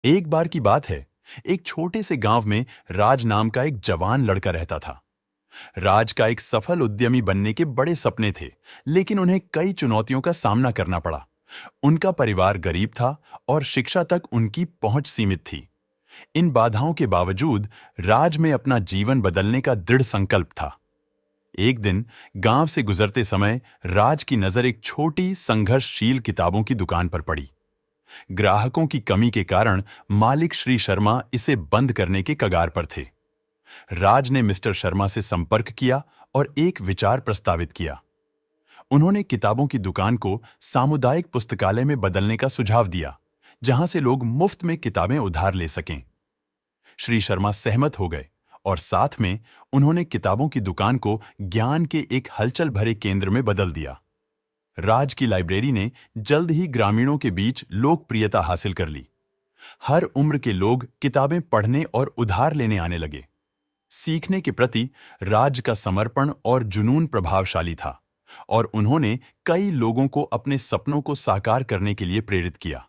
एक बार की बात है, एक छोटे से गांव में राज नाम का एक जवान लड़का रहता था। राज का एक सफल उद्यमी बनने के बड़े सपने थे, लेकिन उन्हें कई चुनौतियों का सामना करना पड़ा। उनका परिवार गरीब था और शिक्षा तक उनकी पहुंच सीमित थी। इन बाधाओं के बावजूद राज में अपना जीवन बदलने का दृढ़ संकल्प था। एक दिन गांव से गुजरते समय राज की नजर एक छोटी संघर्षशील किताबों की दुकान पर पड़ी। ग्राहकों की कमी के कारण मालिक श्री शर्मा इसे बंद करने के कगार पर थे। राज ने मिस्टर शर्मा से संपर्क किया और एक विचार प्रस्तावित किया। उन्होंने किताबों की दुकान को सामुदायिक पुस्तकालय में बदलने का सुझाव दिया, जहां से लोग मुफ्त में किताबें उधार ले सकें। श्री शर्मा सहमत हो गए और साथ में उन्होंने किताबों की दुकान को ज्ञान के एक हलचल भरे केंद्र में बदल दिया। राज की लाइब्रेरी ने जल्द ही ग्रामीणों के बीच लोकप्रियता हासिल कर ली। हर उम्र के लोग किताबें पढ़ने और उधार लेने आने लगे। सीखने के प्रति राज का समर्पण और जुनून प्रभावशाली था और उन्होंने कई लोगों को अपने सपनों को साकार करने के लिए प्रेरित किया।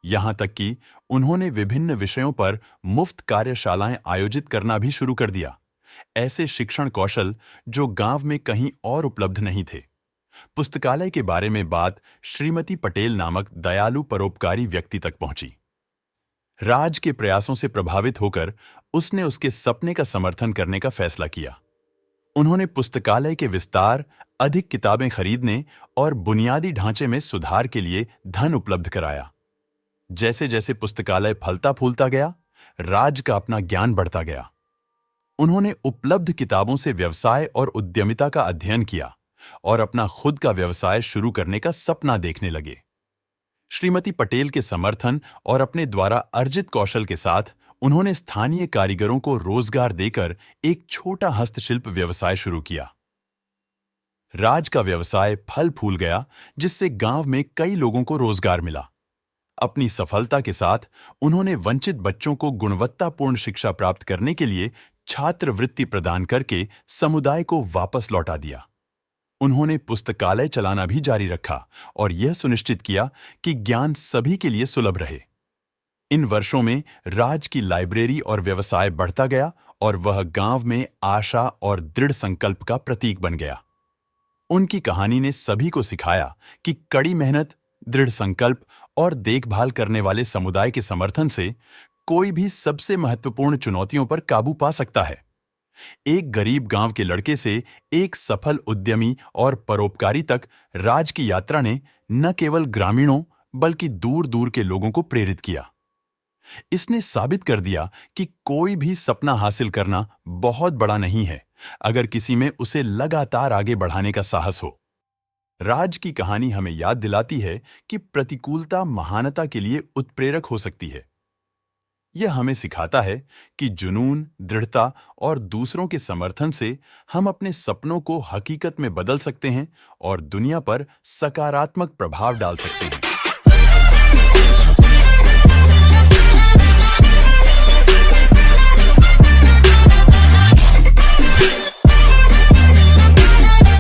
यहां तक कि उन्होंने विभिन्न विषयों पर मुफ्त कार्यशालाएं आयोजित करना भी शुरू कर दिया, ऐसे शिक्षण कौशल जो गांव में कहीं और उपलब्ध नहीं थे। पुस्तकालय के बारे में बात श्रीमती पटेल नामक दयालु परोपकारी व्यक्ति तक पहुंची। राज के प्रयासों से प्रभावित होकर उसने उसके सपने का समर्थन करने का फैसला किया। उन्होंने पुस्तकालय के विस्तार, अधिक किताबें खरीदने और बुनियादी ढांचे में सुधार के लिए धन उपलब्ध कराया। जैसे जैसे पुस्तकालय फलता फूलता गया, राज का अपना ज्ञान बढ़ता गया। उन्होंने उपलब्ध किताबों से व्यवसाय और उद्यमिता का अध्ययन किया और अपना खुद का व्यवसाय शुरू करने का सपना देखने लगे। श्रीमती पटेल के समर्थन और अपने द्वारा अर्जित कौशल के साथ उन्होंने स्थानीय कारीगरों को रोजगार देकर एक छोटा हस्तशिल्प व्यवसाय शुरू किया। राज का व्यवसाय फल फूल गया, जिससे गांव में कई लोगों को रोजगार मिला। अपनी सफलता के साथ उन्होंने वंचित बच्चों को गुणवत्तापूर्ण शिक्षा प्राप्त करने के लिए छात्रवृत्ति प्रदान करके समुदाय को वापस लौटा दिया। उन्होंने पुस्तकालय चलाना भी जारी रखा और यह सुनिश्चित किया कि ज्ञान सभी के लिए सुलभ रहे। इन वर्षों में राज की लाइब्रेरी और व्यवसाय बढ़ता गया और वह गांव में आशा और दृढ़ संकल्प का प्रतीक बन गया। उनकी कहानी ने सभी को सिखाया कि कड़ी मेहनत, दृढ़ संकल्प और देखभाल करने वाले समुदाय के समर्थन से कोई भी सबसे महत्वपूर्ण चुनौतियों पर काबू पा सकता है। एक गरीब गांव के लड़के से एक सफल उद्यमी और परोपकारी तक राज की यात्रा ने न केवल ग्रामीणों बल्कि दूर दूर के लोगों को प्रेरित किया। इसने साबित कर दिया कि कोई भी सपना हासिल करना बहुत बड़ा नहीं है, अगर किसी में उसे लगातार आगे बढ़ाने का साहस हो। राज की कहानी हमें याद दिलाती है कि प्रतिकूलता महानता के लिए उत्प्रेरक हो सकती है। यह हमें सिखाता है कि जुनून, दृढ़ता और दूसरों के समर्थन से हम अपने सपनों को हकीकत में बदल सकते हैं और दुनिया पर सकारात्मक प्रभाव डाल सकते हैं।